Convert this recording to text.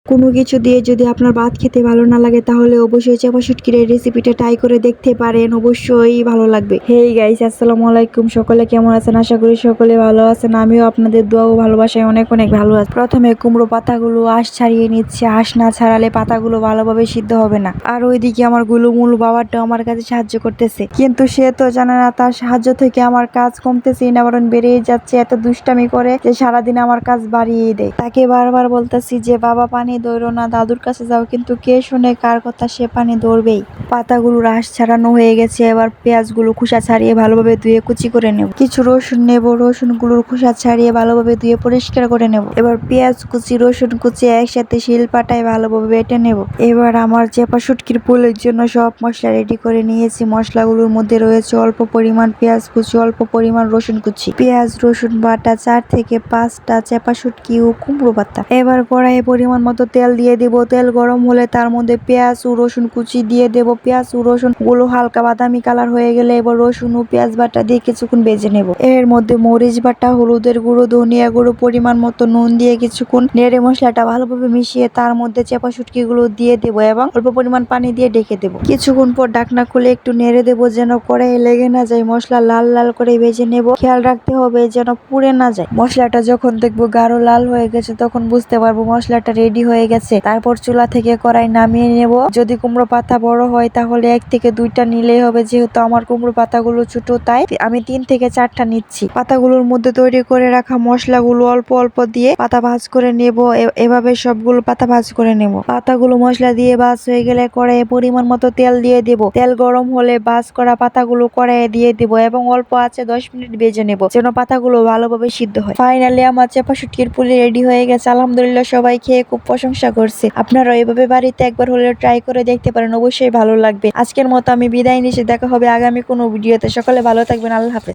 কোনো কিছু দিয়ে যদি আপনার ভাত খেতে ভালো না লাগে তাহলে অবশ্যই চাপা শুটকির এই রেসিপিটা ট্রাই করে দেখতে পারেন, অবশ্যই ভালো লাগবে। হেই গাইস, আসসালামু আলাইকুম। সকলে কেমন আছেন? আশা করি সকলে ভালো আছেন। আমিও আপনাদের দোয়া ও ভালোবাসায় অনেক অনেক ভালো আছি। প্রথমে কুমড়ো পাতাগুলো আঁশ ছাড়িয়ে নিচ্ছে। আঁশ না ছাড়ালে পাতাগুলো ভালোভাবে সিদ্ধ হবে না। আর ওইদিকে আমার গুলুমুলু বাবাটা আমার কাছে সাহায্য করতেছে, কিন্তু সে তো জানে না তার সাহায্য থেকে আমার কাজ কমতেছে না বরং বেড়েই যাচ্ছে। এত দুষ্টামি করে যে সারাদিন আমার কাজ বাড়িয়ে দেয়। তাকে বারবার বলতেছি যে বাবা পানি দৌড়ো না, দাদুর কাছে যাও, কিন্তু কে শুনে কার কথা, সে পানি দৌড়বেই। পাতাগুলো রস ছাড়ানো হয়ে গেছে। এবার পেঁয়াজগুলো খোসা ছাড়িয়ে ভালোভাবে ধুয়ে কুচি করে নেব। কিছু রসুন নেব, রসুনগুলোর খোসা ছাড়িয়ে ভালোভাবে ধুয়ে পরিষ্কার করে নেব। এবার পেঁয়াজ কুচি, রসুন কুচি একসাথে শিলপাটায় ভালোভাবে বেটে নেব। এবার আমার চাপা শুটকির পোলের জন্য সব মশলা রেডি করে নিয়েছি। মশলাগুলোর মধ্যে রয়েছে অল্প পরিমাণ পেঁয়াজ কুচি, অল্প পরিমাণ রসুন কুচি, পেঁয়াজ রসুন বাটা, 4 থেকে 5টা চাপা শুটকি ও কুমড়ো পাতা। এবার কড়াইয়ে পরিমাণ মতো তেল দিয়ে দেব। তেল গরম হলে তার মধ্যে পেঁয়াজ ও রসুন কুচি দিয়ে দেব। পেঁয়াজ ও রসুন গুলো হালকা বাদামি কালার হয়ে গেলে এবার রসুন ও পেঁয়াজ বাটা দিয়ে কিছুক্ষণ ভেজে নেব। এর মধ্যে মরিচ বাটা, হলুদের গুঁড়ো, ধনিয়া গুঁড়ো, পরিমাণ মতো নুন দিয়ে কিছুক্ষণ নেড়ে মশলাটা ভালোভাবে মিশিয়ে তার মধ্যে চাপা শুটকি গুলো দিয়ে দেব এবং অল্প পরিমাণ পানি দিয়ে ঢেকে দেব। কিছুক্ষণ পর ঢাকনা খুলে একটু নেড়ে দেব যেন কড়াইয়ে লেগে না যায়। মশলা লাল লাল করে ভেজে নেব। খেয়াল রাখতে হবে যেন পুড়ে না যায়। মশলাটা যখন দেখবো গাঢ় লাল হয়ে গেছে তখন বুঝতে পারবো মশলাটা রেডি হয়ে গেছে। তারপর চুলা থেকে কড়াই নামিয়ে নেব। যদি কুমড়ো পাতা বড় হয় তাহলে 1 থেকে 2টা নিলেই হবে, যেহেতু আমার কুমড়ো পাতাগুলো ছোট তাই আমি 3 থেকে 4টা নিচ্ছি। পাতাগুলোর মধ্যে তৈরি করে রাখা মশলাগুলো অল্প অল্প দিয়ে পাতা ভাজ করে নেব। এভাবে সবগুলো পাতা ভাজ করে নেব। পাতাগুলো মশলা দিয়ে ভাজ হয়ে গেলে কড়াইয়ে পরিমাণ মতো তেল দিয়ে দেব। তেল গরম হলে ভাজ করা পাতাগুলো কড়াইয়ে দিয়ে দেব এবং অল্প আঁচে 10 মিনিট ভেজে নেব যেন পাতাগুলো ভালোভাবে সিদ্ধ হয়। ফাইনালি আমার চাপা শুটকির পুলি রেডি হয়ে গেছে। আলহামদুলিল্লাহ, সবাই খেয়ে খুব প্রশংসা করছে। আপনারা এভাবে বাড়িতে একবার হলেও ট্রাই করে দেখতে পারেন, অবশ্যই ভালো লাগবে। আজকের মতো আমি বিদায় নিচ্ছি। দেখা হবে আগামী কোনো ভিডিওতে। সকলে ভালো থাকবেন। আল্লাহ হাফেজ।